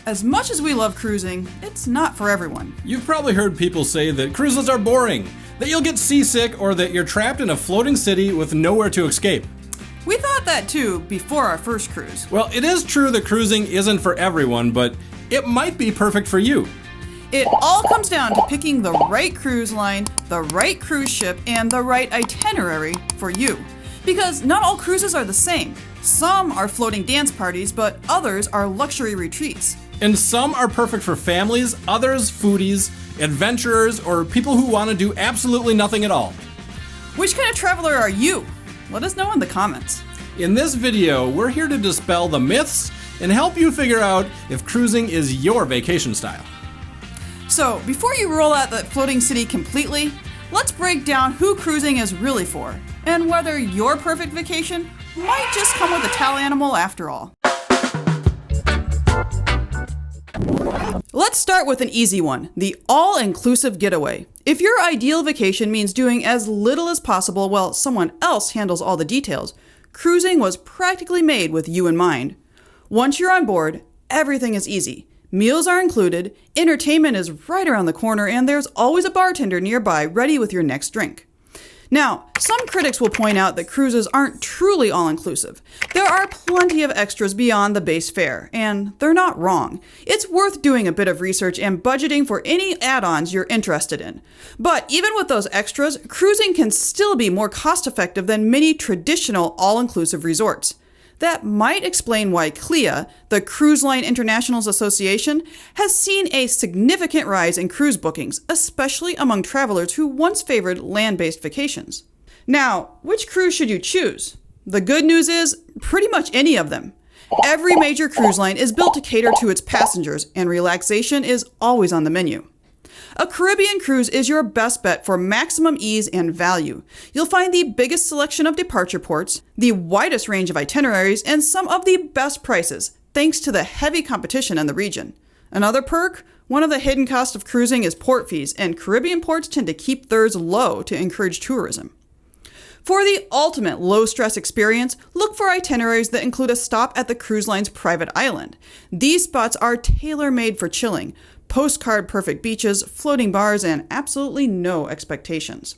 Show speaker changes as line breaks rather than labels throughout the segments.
As much as we love cruising, it's not for everyone.
You've probably heard people say that cruises are boring, that you'll get seasick, or that you're trapped in a floating city with nowhere to escape.
We thought that too before our first cruise.
Well, it is true that cruising isn't for everyone, but it might be perfect for you.
It all comes down to picking the right cruise line, the right cruise ship, and the right itinerary for you. Because not all cruises are the same. Some are floating dance parties, but others are luxury retreats.
And some are perfect for families, others foodies, adventurers, or people who want to do absolutely nothing at all.
Which kind of traveler are you? Let us know in the comments.
In this video, we're here to dispel the myths and help you figure out if cruising is your vacation style.
So, before you roll out the floating city completely, let's break down who cruising is really for, and whether your perfect vacation might just come with a towel animal after all. Let's start with an easy one, the all-inclusive getaway. If your ideal vacation means doing as little as possible while someone else handles all the details, cruising was practically made with you in mind. Once you're on board, everything is easy. Meals are included, entertainment is right around the corner, and there's always a bartender nearby ready with your next drink. Now, some critics will point out that cruises aren't truly all-inclusive. There are plenty of extras beyond the base fare, and they're not wrong. It's worth doing a bit of research and budgeting for any add-ons you're interested in. But even with those extras, cruising can still be more cost-effective than many traditional all-inclusive resorts. That might explain why CLIA, the Cruise Line Internationals Association, has seen a significant rise in cruise bookings, especially among travelers who once favored land-based vacations. Now, which cruise should you choose? The good news is, pretty much any of them. Every major cruise line is built to cater to its passengers, and relaxation is always on the menu. A Caribbean cruise is your best bet for maximum ease and value. You'll find the biggest selection of departure ports, the widest range of itineraries, and some of the best prices, thanks to the heavy competition in the region. Another perk? One of the hidden costs of cruising is port fees, and Caribbean ports tend to keep theirs low to encourage tourism. For the ultimate low-stress experience, look for itineraries that include a stop at the cruise line's private island. These spots are tailor-made for chilling, postcard-perfect beaches, floating bars, and absolutely no expectations.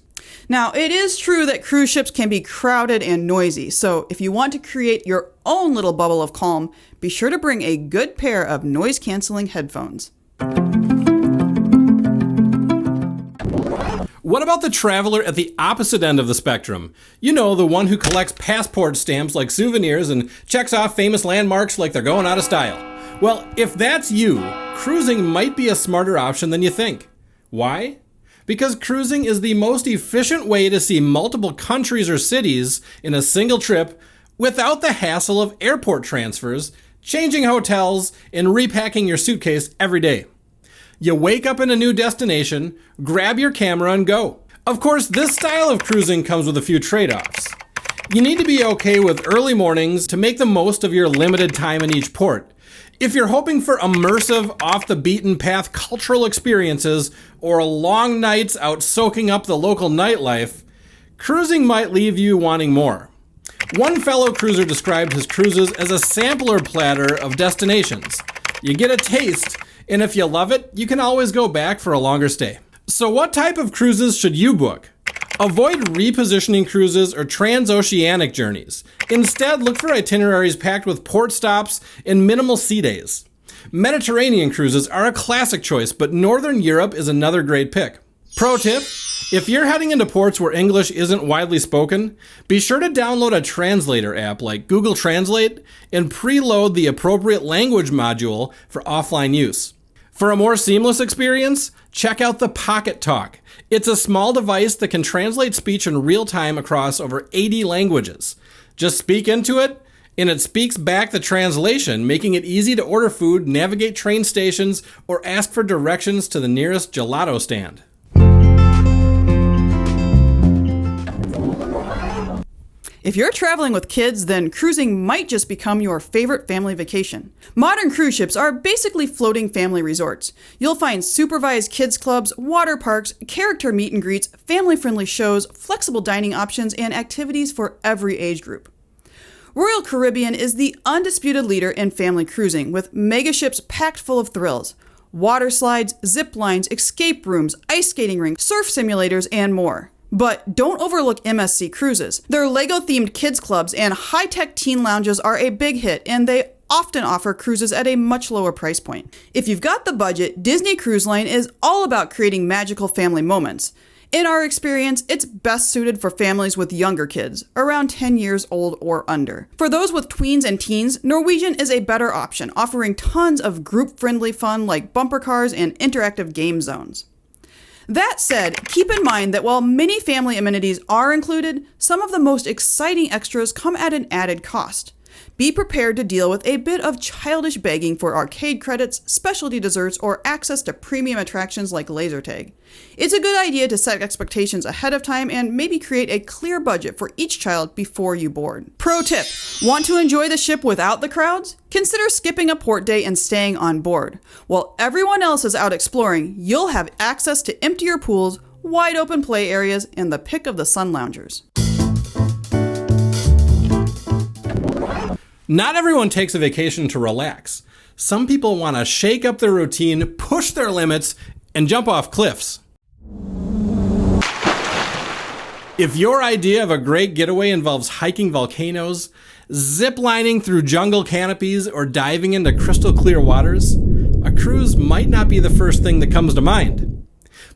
Now, it is true that cruise ships can be crowded and noisy, so if you want to create your own little bubble of calm, be sure to bring a good pair of noise-canceling headphones.
What about the traveler at the opposite end of the spectrum? You know, the one who collects passport stamps like souvenirs and checks off famous landmarks like they're going out of style. Well, if that's you, cruising might be a smarter option than you think. Why? Because cruising is the most efficient way to see multiple countries or cities in a single trip without the hassle of airport transfers, changing hotels, and repacking your suitcase every day. You wake up in a new destination, grab your camera, and go. Of course, this style of cruising comes with a few trade-offs. You need to be okay with early mornings to make the most of your limited time in each port. If you're hoping for immersive, off-the-beaten-path cultural experiences or long nights out soaking up the local nightlife, cruising might leave you wanting more. One fellow cruiser described his cruises as a sampler platter of destinations. You get a taste, and if you love it, you can always go back for a longer stay. So what type of cruises should you book? Avoid repositioning cruises or transoceanic journeys. Instead, look for itineraries packed with port stops and minimal sea days. Mediterranean cruises are a classic choice, but Northern Europe is another great pick. Pro tip, if you're heading into ports where English isn't widely spoken, be sure to download a translator app like Google Translate and preload the appropriate language module for offline use. For a more seamless experience, check out the Pocket Talk. It's a small device that can translate speech in real time across over 80 languages. Just speak into it, and it speaks back the translation, making it easy to order food, navigate train stations, or ask for directions to the nearest gelato stand.
If you're traveling with kids, then cruising might just become your favorite family vacation. Modern cruise ships are basically floating family resorts. You'll find supervised kids clubs, water parks, character meet and greets, family-friendly shows, flexible dining options, and activities for every age group. Royal Caribbean is the undisputed leader in family cruising, with megaships packed full of thrills. Water slides, zip lines, escape rooms, ice skating rinks, surf simulators, and more. But don't overlook MSC Cruises. Their Lego-themed kids clubs and high-tech teen lounges are a big hit, and they often offer cruises at a much lower price point. If you've got the budget, Disney Cruise Line is all about creating magical family moments. In our experience, it's best suited for families with younger kids, around 10 years old or under. For those with tweens and teens, Norwegian is a better option, offering tons of group-friendly fun like bumper cars and interactive game zones. That said, keep in mind that while many family amenities are included, some of the most exciting extras come at an added cost. Be prepared to deal with a bit of childish begging for arcade credits, specialty desserts, or access to premium attractions like laser tag. It's a good idea to set expectations ahead of time and maybe create a clear budget for each child before you board. Pro tip: want to enjoy the ship without the crowds? Consider skipping a port day and staying on board. While everyone else is out exploring, you'll have access to emptier pools, wide open play areas, and the pick of the sun loungers.
Not everyone takes a vacation to relax. Some people want to shake up their routine, push their limits, and jump off cliffs. If your idea of a great getaway involves hiking volcanoes, zip-lining through jungle canopies, or diving into crystal clear waters, a cruise might not be the first thing that comes to mind.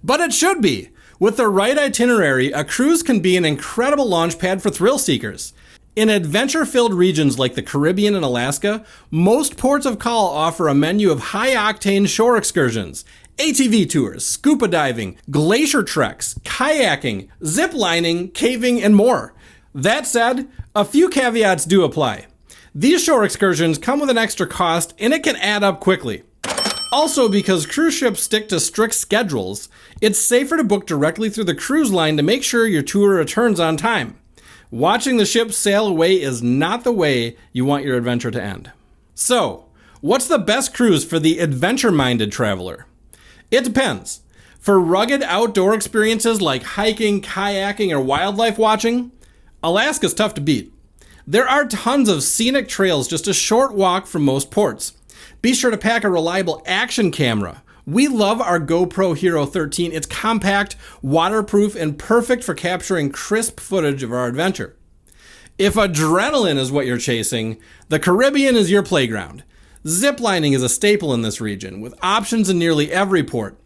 But it should be. With the right itinerary, a cruise can be an incredible launchpad for thrill seekers. In adventure-filled regions like the Caribbean and Alaska, most ports of call offer a menu of high-octane shore excursions, ATV tours, scuba diving, glacier treks, kayaking, zip lining, caving, and more. That said, a few caveats do apply. These shore excursions come with an extra cost, and it can add up quickly. Also, because cruise ships stick to strict schedules, it's safer to book directly through the cruise line to make sure your tour returns on time. Watching the ship sail away is not the way you want your adventure to end. So, what's the best cruise for the adventure-minded traveler? It depends. For rugged outdoor experiences like hiking, kayaking, or wildlife watching, Alaska's tough to beat. There are tons of scenic trails just a short walk from most ports. Be sure to pack a reliable action camera. We love our GoPro Hero 13. It's compact, waterproof, and perfect for capturing crisp footage of our adventure. If adrenaline is what you're chasing, the Caribbean is your playground. Ziplining is a staple in this region, with options in nearly every port,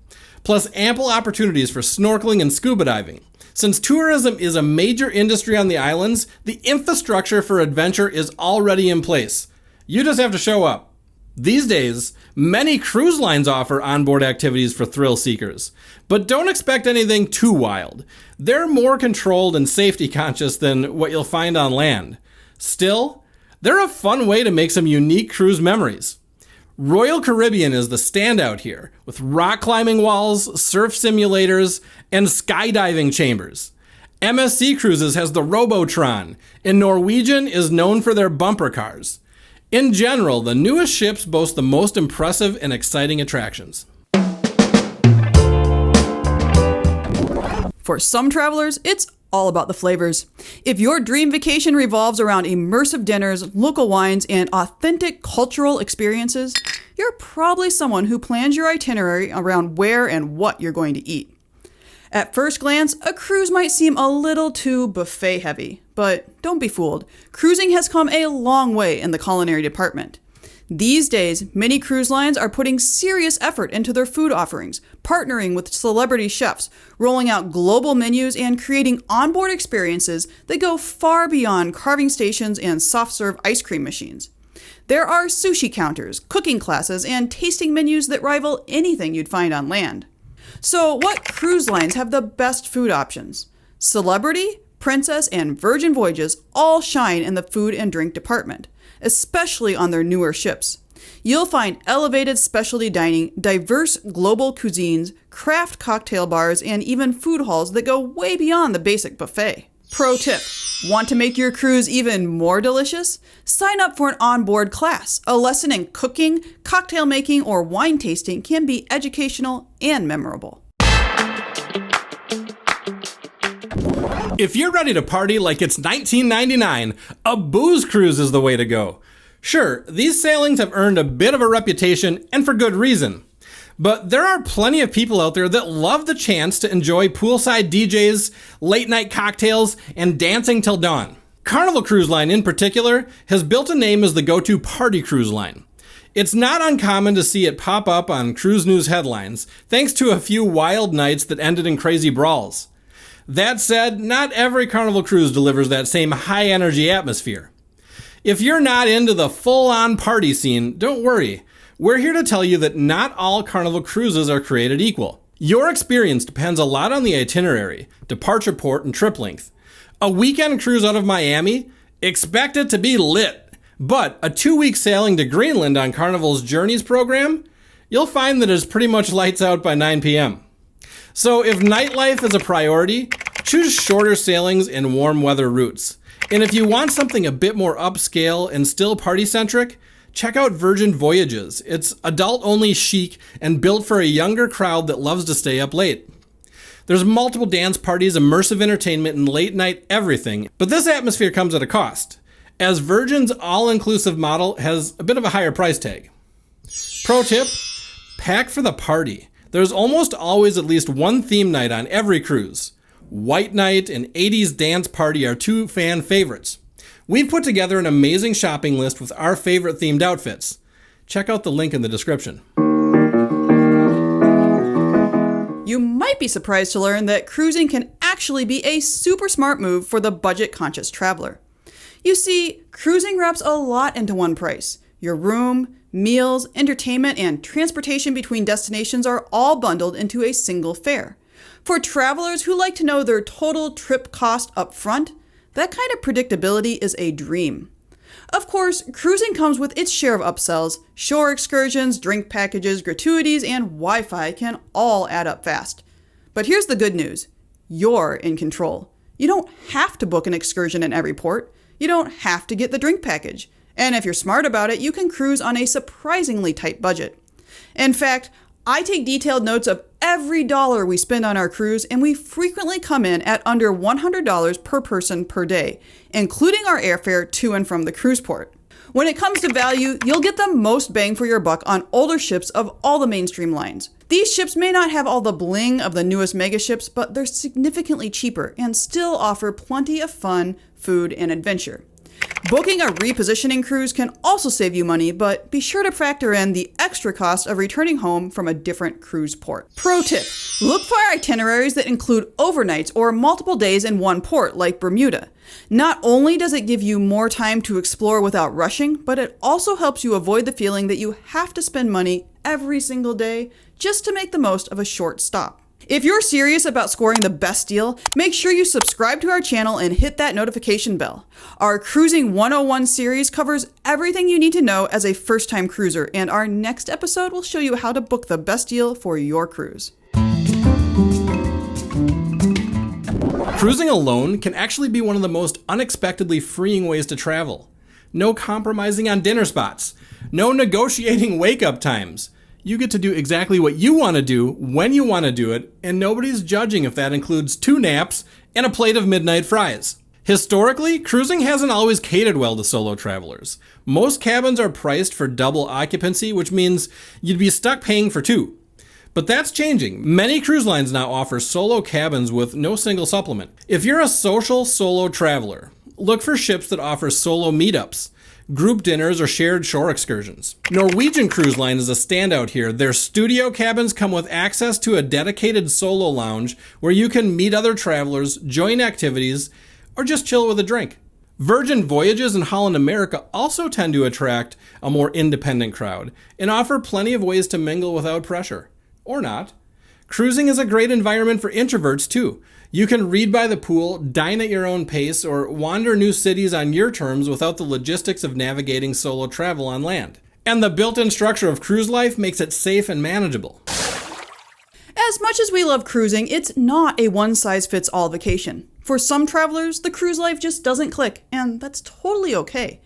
plus ample opportunities for snorkeling and scuba diving. Since tourism is a major industry on the islands, the infrastructure for adventure is already in place. You just have to show up. These days, many cruise lines offer onboard activities for thrill seekers, but don't expect anything too wild. They're more controlled and safety conscious than what you'll find on land. Still, they're a fun way to make some unique cruise memories. Royal Caribbean is the standout here, with rock climbing walls, surf simulators, and skydiving chambers. MSC Cruises has the Robotron, and Norwegian is known for their bumper cars. In general, the newest ships boast the most impressive and exciting attractions.
For some travelers, it's all about the flavors. If your dream vacation revolves around immersive dinners, local wines, and authentic cultural experiences, you're probably someone who plans your itinerary around where and what you're going to eat. At first glance, a cruise might seem a little too buffet heavy, but don't be fooled. Cruising has come a long way in the culinary department. These days, many cruise lines are putting serious effort into their food offerings, partnering with celebrity chefs, rolling out global menus, and creating onboard experiences that go far beyond carving stations and soft-serve ice cream machines. There are sushi counters, cooking classes, and tasting menus that rival anything you'd find on land. So, what cruise lines have the best food options? Celebrity, Princess, and Virgin Voyages all shine in the food and drink department, especially on their newer ships. You'll find elevated specialty dining, diverse global cuisines, craft cocktail bars, and even food halls that go way beyond the basic buffet. Pro tip: want to make your cruise even more delicious? Sign up for an onboard class. A lesson in cooking, cocktail making, or wine tasting can be educational and memorable.
If you're ready to party like it's 1999, a booze cruise is the way to go. Sure, these sailings have earned a bit of a reputation, and for good reason. But there are plenty of people out there that love the chance to enjoy poolside DJs, late night cocktails, and dancing till dawn. Carnival Cruise Line in particular has built a name as the go-to party cruise line. It's not uncommon to see it pop up on cruise news headlines, thanks to a few wild nights that ended in crazy brawls. That said, not every Carnival cruise delivers that same high-energy atmosphere. If you're not into the full-on party scene, don't worry. We're here to tell you that not all Carnival cruises are created equal. Your experience depends a lot on the itinerary, departure port, and trip length. A weekend cruise out of Miami? Expect it to be lit. But a 2-week sailing to Greenland on Carnival's Journeys program? You'll find that it's pretty much lights out by 9 p.m. So if nightlife is a priority, choose shorter sailings and warm weather routes. And if you want something a bit more upscale and still party-centric, check out Virgin Voyages. It's adult-only chic and built for a younger crowd that loves to stay up late. There's multiple dance parties, immersive entertainment, and late-night everything, but this atmosphere comes at a cost, as Virgin's all-inclusive model has a bit of a higher price tag. Pro tip, pack for the party. There's almost always at least one theme night on every cruise. White Night and 80s Dance Party are two fan favorites. We've put together an amazing shopping list with our favorite themed outfits. Check out the link in the description.
You might be surprised to learn that cruising can actually be a super smart move for the budget-conscious traveler. You see, cruising wraps a lot into one price. Your room, meals, entertainment, and transportation between destinations are all bundled into a single fare. For travelers who like to know their total trip cost up front, that kind of predictability is a dream. Of course, cruising comes with its share of upsells. Shore excursions, drink packages, gratuities, and Wi-Fi can all add up fast. But here's the good news. You're in control. You don't have to book an excursion in every port. You don't have to get the drink package. And if you're smart about it, you can cruise on a surprisingly tight budget. In fact, I take detailed notes of every dollar we spend on our cruise, and we frequently come in at under $100 per person per day, including our airfare to and from the cruise port. When it comes to value, you'll get the most bang for your buck on older ships of all the mainstream lines. These ships may not have all the bling of the newest mega ships, but they're significantly cheaper and still offer plenty of fun, food, and adventure. Booking a repositioning cruise can also save you money, but be sure to factor in the extra cost of returning home from a different cruise port. Pro tip, look for itineraries that include overnights or multiple days in one port, like Bermuda. Not only does it give you more time to explore without rushing, but it also helps you avoid the feeling that you have to spend money every single day just to make the most of a short stop. If you're serious about scoring the best deal, make sure you subscribe to our channel and hit that notification bell. Our Cruising 101 series covers everything you need to know as a first-time cruiser, and our next episode will show you how to book the best deal for your cruise.
Cruising alone can actually be one of the most unexpectedly freeing ways to travel. No compromising on dinner spots. No negotiating wake-up times. You get to do exactly what you want to do, when you want to do it, and nobody's judging if that includes 2 naps and a plate of midnight fries. Historically, cruising hasn't always catered well to solo travelers. Most cabins are priced for double occupancy, which means you'd be stuck paying for 2. But that's changing. Many cruise lines now offer solo cabins with no single supplement. If you're a social solo traveler, look for ships that offer solo meetups, group dinners, or shared shore excursions. Norwegian Cruise Line is a standout here. Their studio cabins come with access to a dedicated solo lounge where you can meet other travelers, join activities, or just chill with a drink. Virgin Voyages and Holland America also tend to attract a more independent crowd and offer plenty of ways to mingle without pressure. Or not. Cruising is a great environment for introverts too. You can read by the pool, dine at your own pace, or wander new cities on your terms without the logistics of navigating solo travel on land. And the built-in structure of cruise life makes it safe and manageable.
As much as we love cruising, it's not a one-size-fits-all vacation. For some travelers, the cruise life just doesn't click, and that's totally okay.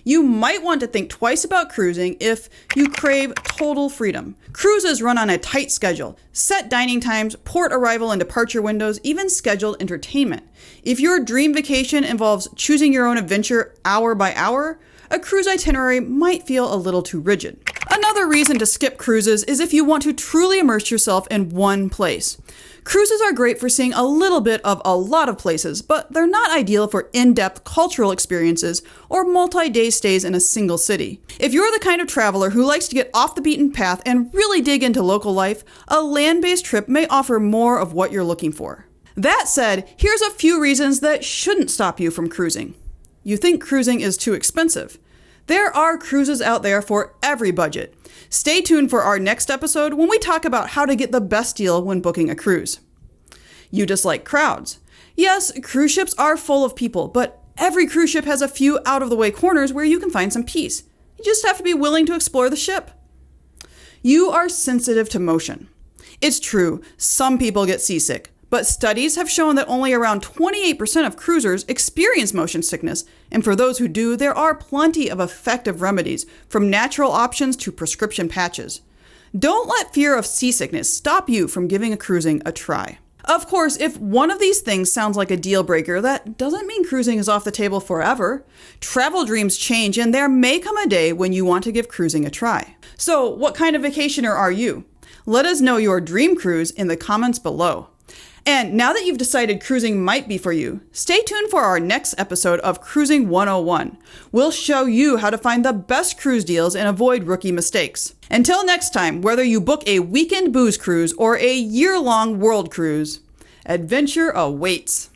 You might want to think twice about cruising if you crave total freedom. Cruises run on a tight schedule, set dining times, port arrival and departure windows, even scheduled entertainment. If your dream vacation involves choosing your own adventure hour by hour, a cruise itinerary might feel a little too rigid. Another reason to skip cruises is if you want to truly immerse yourself in one place. Cruises are great for seeing a little bit of a lot of places, but they're not ideal for in-depth cultural experiences or multi-day stays in a single city. If you're the kind of traveler who likes to get off the beaten path and really dig into local life, a land-based trip may offer more of what you're looking for. That said, here's a few reasons that shouldn't stop you from cruising. You think cruising is too expensive. There are cruises out there for every budget. Stay tuned for our next episode when we talk about how to get the best deal when booking a cruise. You dislike crowds. Yes, cruise ships are full of people, but every cruise ship has a few out-of-the-way corners where you can find some peace. You just have to be willing to explore the ship. You are sensitive to motion. It's true, some people get seasick, but studies have shown that only around 28% of cruisers experience motion sickness, and for those who do, there are plenty of effective remedies, from natural options to prescription patches. Don't let fear of seasickness stop you from giving cruising a try. Of course, if one of these things sounds like a deal breaker, that doesn't mean cruising is off the table forever. Travel dreams change, and there may come a day when you want to give cruising a try. So, what kind of vacationer are you? Let us know your dream cruise in the comments below. And now that you've decided cruising might be for you, stay tuned for our next episode of Cruising 101. We'll show you how to find the best cruise deals and avoid rookie mistakes. Until next time, whether you book a weekend booze cruise or a year-long world cruise, adventure awaits.